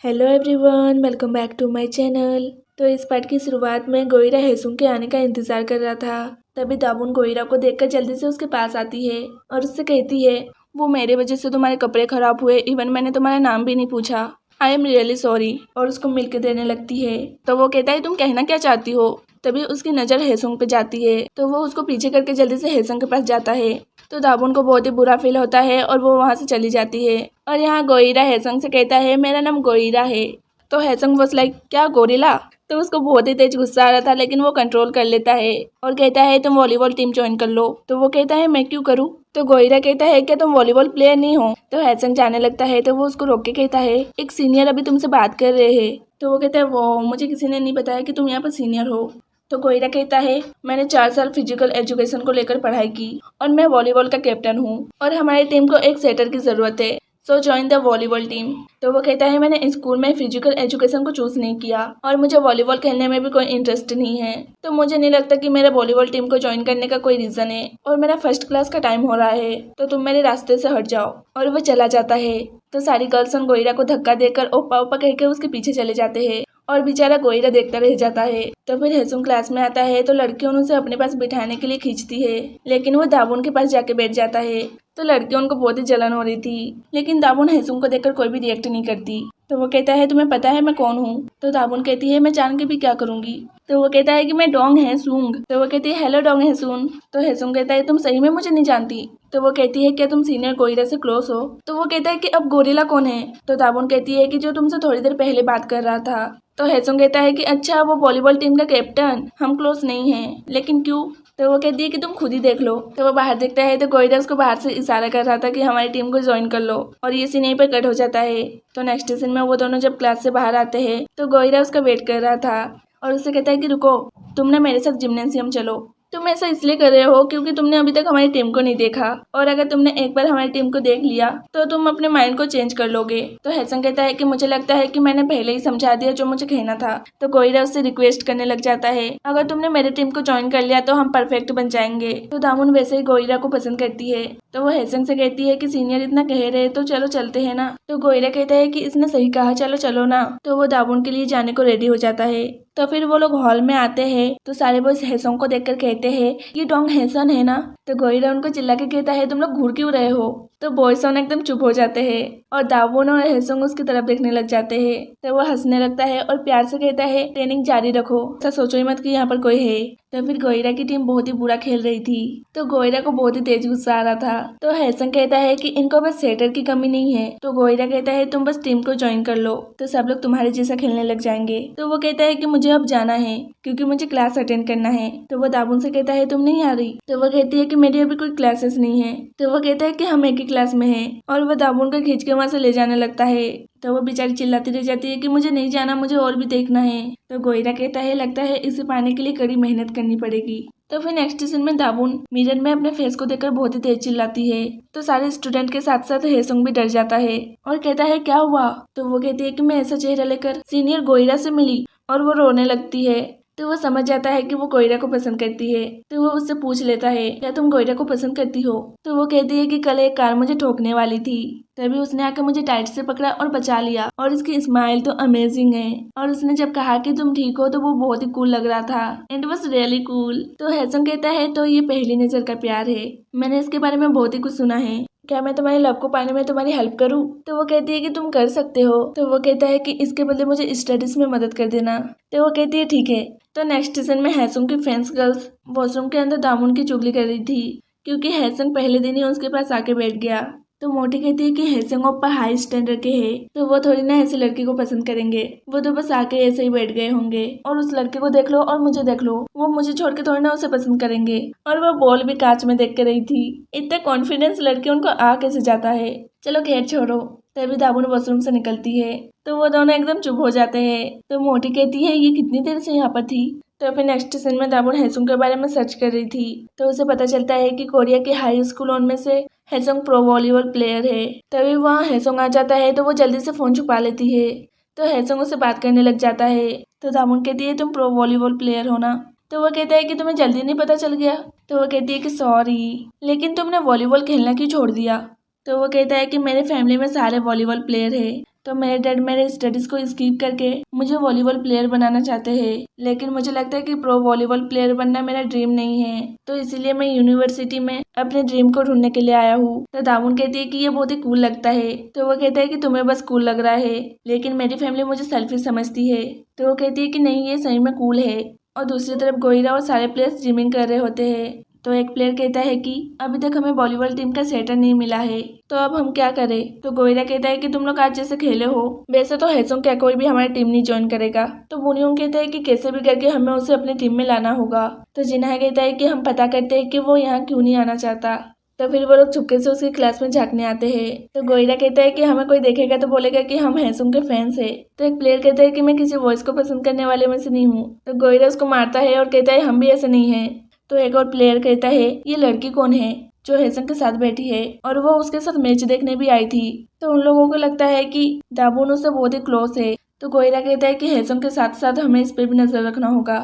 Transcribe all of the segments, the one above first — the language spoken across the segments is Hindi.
Hello everyone, welcome back to my channel. तो इस पार्ट की शुरुआत में गोइरा हेसुंग के आने का इंतजार कर रहा था। तभी दाबुन गोइरा को देखकर जल्दी से उसके पास आती है और उससे कहती है, वो मेरे वजह से तुम्हारे कपड़े खराब हुए, इवन मैंने तुम्हारा नाम भी नहीं पूछा। I am really sorry. और उसको मिलके देने लगती है। तो वो कहता है, तुम कहना क्या चाहती हो। तभी उसकी नज़र हेसुंग पे जाती है तो वो उसको पीछे करके जल्दी से हेसुंग के पास जाता है। तो दाबुन को बहुत ही बुरा फील होता है और वो वहाँ से चली जाती है। और यहाँ गोइरा हेसुंग से कहता है, मेरा नाम गोइरा है। तो हेसुंग वाज लाइक, क्या गोरिल्ला। तो उसको बहुत ही तेज गुस्सा आ रहा था, लेकिन वो कंट्रोल कर लेता है और कहता है, तुम वॉलीबॉल टीम ज्वाइन कर लो। तो वो कहता है, मैं क्यों करूँ। तो गोइरा कहता है, क्या तुम वॉलीबॉल प्लेयर नहीं हो। तो हेसुंग जाने लगता है तो वो उसको रोक के कहता है, एक सीनियर अभी तुमसे बात कर रहे हैं। तो वो कहता है, वो मुझे किसी ने नहीं बताया कि तुम यहाँ पर सीनियर हो। तो गोइरा कहता है, मैंने 4 साल फिजिकल एजुकेशन को लेकर पढ़ाई की और मैं वॉलीबॉल का कैप्टन हूँ और हमारी टीम को एक सेटर की ज़रूरत है, सो ज्वाइन द वॉलीबॉल टीम। तो वो कहता है, मैंने स्कूल में फिजिकल एजुकेशन को चूज़ नहीं किया और मुझे वॉलीबॉल खेलने में भी कोई इंटरेस्ट नहीं है, तो मुझे नहीं लगता कि मेरे वॉलीबॉल टीम को ज्वाइन करने का कोई रीज़न है और मेरा फर्स्ट क्लास का टाइम हो रहा है, तो तुम मेरे रास्ते से हट जाओ। और वो चला जाता है। तो सारी गर्ल्स गोइरा को धक्का देकर ओप्पा ओप्पा कहकर उसके पीछे चले जाते हैं और बेचारा गोइरा देखता रह जाता है। तो फिर हेसुंग क्लास में आता है तो लड़कियों उसे अपने पास बिठाने के लिए खींचती है, लेकिन वो दाबुन के पास जाके बैठ जाता है। तो लड़कियों उनको बहुत ही जलन हो रही थी, लेकिन दाबुन हेसुंग को देखकर कोई भी रिएक्ट नहीं करती। तो वो कहता है, तुम्हें पता है मैं कौन हूँ। तो दाबुन कहती है, मैं जान के भी क्या करूंगी। तो वो कहता है कि मैं डोंग हेसुंग। तो वो कहती है, हेलो डोंग हेसुन। तो हेसुंग कहता है, तुम सही में मुझे नहीं जानती। तो वो कहती है, क्या तुम सीनियर गोरिल्ला से क्लोज हो। तो वो कहता है कि अब गोरिल्ला कौन है। तो दाबुन कहती है कि जो तुमसे थोड़ी देर पहले बात कर रहा था। तो हेसुंग कहता है कि अच्छा, वो वॉलीबॉल टीम का कैप्टन, हम क्लोज नहीं हैं, लेकिन क्यों। तो वो कहती है कि तुम खुद ही देख लो। तो वो बाहर देखता है तो गोइरा उसको बाहर से इशारा कर रहा था कि हमारी टीम को ज्वाइन कर लो, और ये सीन यहीं पर कट हो जाता है। तो नेक्स्ट सीन में वो दोनों जब क्लास से बाहर आते हैं तो गोइरा उसका वेट कर रहा था और उससे कहता है कि रुको, तुम ना मेरे साथ जिम्नेशियम चलो। तुम ऐसा इसलिए कर रहे हो क्योंकि तुमने अभी तक हमारी टीम को नहीं देखा, और अगर तुमने एक बार हमारी टीम को देख लिया तो तुम अपने माइंड को चेंज कर लोगे। तो हेसुंग कहता है कि मुझे लगता है कि मैंने पहले ही समझा दिया जो मुझे कहना था। तो गोइरा उससे रिक्वेस्ट करने लग जाता है, अगर तुमने मेरी टीम को ज्वाइन कर लिया तो हम परफेक्ट बन जाएंगे। तो दामुन वैसे ही गोइरा को पसंद करती है। तो वो हेसुंग से कहती है कि सीनियर इतना कह रहे तो चलो चलते हैं ना। तो गोइरा कहता है कि इसने सही कहा, चलो चलो ना। तो वो दामुन के लिए जाने को रेडी हो जाता है। तो फिर वो लोग हॉल में आते हैं तो सारे बॉयज हेसुंग को देखकर कहते हैं, ये डोंग हेसन है ना। तो गोइरा उनको चिल्ला के कहता है, तुम लोग घूर क्यों रहे हो। तो बॉयज एकदम चुप हो जाते हैं और दाबुन और हेसुंग उसकी तरफ देखने लग जाते हैं। तो वो हंसने लगता है और प्यार से कहता है, ट्रेनिंग जारी रखो, ऐसा सोचो ही मत कि यहाँ पर कोई है। तो फिर गोइरा की टीम बहुत ही बुरा खेल रही थी तो गोइरा को बहुत ही तेज गुस्सा आ रहा था। तो हेसुंग कहता है कि इनको बस सेटर की कमी नहीं है। तो गोइरा कहता है, तुम बस टीम को ज्वाइन कर लो तो सब लोग तुम्हारे जैसा खेलने लग जाएंगे। तो वो कहता है कि मुझे अब जाना है क्योंकि मुझे क्लास अटेंड करना है। तो वो दाबुन से कहता है, तुम नहीं आ रही। तो वो कहती है कि मेरी अभी कोई क्लासेस नहीं है। तो वो कहता है कि हम एक ही क्लास में हैं, और वो दाबुन को खींच के वहां से ले जाने लगता है। तो वो बेचारी चिल्लाती रह जाती है कि मुझे नहीं जाना, मुझे और भी देखना है। तो गोइरा कहता है, लगता है इसे पाने के लिए कड़ी मेहनत करनी पड़ेगी। तो फिर नेक्स्ट सीन में दाबुन मिरर में अपने फेस को देखकर बहुत ही तेज चिल्लाती है। तो सारे स्टूडेंट के साथ साथ हेसुंग भी डर जाता है और कहता है, क्या हुआ। तो वो कहती है कि मैं ऐसा चेहरा लेकर सीनियर गोइरा से मिली, और वो रोने लगती है। तो वो समझ जाता है कि वो गोइरा को पसंद करती है। तो वो उससे पूछ लेता है, क्या तुम गोइरा को पसंद करती हो। तो वो कहती है कि कल एक कार मुझे ठोकने वाली थी, तभी उसने आकर मुझे टाइट से पकड़ा और बचा लिया, और इसकी स्माइल तो अमेजिंग है, और उसने जब कहा कि तुम ठीक हो तो वो बहुत ही कूल लग रहा था, एंड वाज रियली कूल। तो हेसुंग कहता है, तो ये पहली नजर का प्यार है, मैंने इसके बारे में बहुत ही कुछ सुना है, क्या मैं तुम्हारे लव को पाने में तुम्हारी हेल्प करूं। तो वो कहती है कि तुम कर सकते हो। तो वो कहता है कि इसके बदले मुझे स्टडीज में मदद कर देना। तो वो कहती है, ठीक है। तो नेक्स्ट सीन में हेसुंग की फ्रेंड्स गर्ल्स वॉशरूम के अंदर दामुन की चुगली कर रही थी क्योंकि हेसुंग पहले दिन ही उसके पास आके बैठ गया। तो मोटी कहती है कि हेसुंग ओप्पा हाई स्टैंडर्ड के हैं, तो वो थोड़ी ना ऐसी लड़की को पसंद करेंगे, वो तो बस आके ऐसे ही बैठ गए होंगे, और उस लड़के को देख लो और मुझे देख लो, वो मुझे छोड़ के थोड़ी ना उसे पसंद करेंगे। और वो बॉल भी कांच में देख के रही थी। इतना कॉन्फिडेंस लड़की उनको आ कैसे जाता है। चलो खैर छोड़ो। तभी दाबुन वॉशरूम से निकलती है तो वो दोनों एकदम चुप हो जाते हैं। तो मोटी कहती है, ये कितनी देर से यहाँ पर थी। तो फिर नेक्स्ट सीन में दाबुन हेसुंग के बारे में सर्च कर रही थी तो उसे पता चलता है कि कोरिया के हाई स्कूल में से हेसुंग प्रो वॉलीबॉल प्लेयर है। तभी वहाँ हेसुंग आ जाता है तो वो जल्दी से फोन छुपा लेती है। तो हेसुंग उससे बात करने लग जाता है। तो दाबुन कहती है, तुम प्रो वॉलीबॉल प्लेयर हो ना। तो वो कहता है कि तुम्हें जल्दी नहीं पता चल गया। तो वो कहती है कि सॉरी, लेकिन तुमने वॉलीबॉल खेलना क्यों छोड़ दिया। तो वो कहता है कि मेरे फैमिली में सारे वॉलीबॉल प्लेयर है, तो मेरे डैड मेरे स्टडीज को स्किप करके मुझे वॉलीबॉल प्लेयर बनाना चाहते हैं, लेकिन मुझे लगता है कि प्रो वॉलीबॉल प्लेयर बनना मेरा ड्रीम नहीं है, तो इसीलिए मैं यूनिवर्सिटी में अपने ड्रीम को ढूंढने के लिए आया हूँ। तो दावुन कहती है कि ये बहुत ही कूल लगता है, तो वो कहता है कि तुम्हें बस कूल लग रहा है, लेकिन मेरी फैमिली मुझे सेल्फिश समझती है। तो वो कहती है कि नहीं, ये सही में कूल है। और दूसरी तरफ गोइरा और सारे प्लेयर्स जिमिंग कर रहे होते हैं। तो एक प्लेयर कहता है कि अभी तक हमें वॉलीबॉल टीम का सेटर नहीं मिला है, तो अब हम क्या करें। तो गोइरा कहता है कि तुम लोग आज जैसे खेले हो वैसे तो हैसुंग क्या कोई भी हमारी टीम नहीं ज्वाइन करेगा। तो बुनियोंग कहता है कि कैसे भी करके हमें उसे अपनी टीम में लाना होगा। तो जिन्हा कहता है कि हम पता करते हैं कि वो यहाँ क्यों नहीं आना चाहता। तो फिर वो लोग चुपके से उसकी क्लास में झांकने आते हैं। तो गोइरा कहता है कि हमें कोई देखेगा तो बोलेगा कि हम हैसुंग के फैंस हैं। तो एक प्लेयर कहता है कि मैं किसी वॉइस को पसंद करने वाले में से नहीं हूँ। तो गोइरा उसको मारता है और कहता है हम भी ऐसे नहीं है। तो एक और प्लेयर कहता है ये लड़की कौन है जो हैसुंग के साथ बैठी है और वो उसके साथ मैच देखने भी आई थी। तो उन लोगों को लगता है कि दाबुन उससे बहुत ही क्लोज है। तो गोइरा कहता है कि हैसुंग के साथ साथ हमें इस पे भी नजर रखना होगा।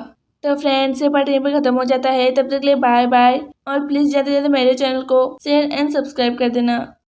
तो फ्रेंड्स, ये पार्ट यहीं पे खत्म हो जाता है। तब तक के लिए बाय बाय, और प्लीज ज्यादा से ज्यादा मेरे चैनल को शेयर एंड सब्सक्राइब कर देना।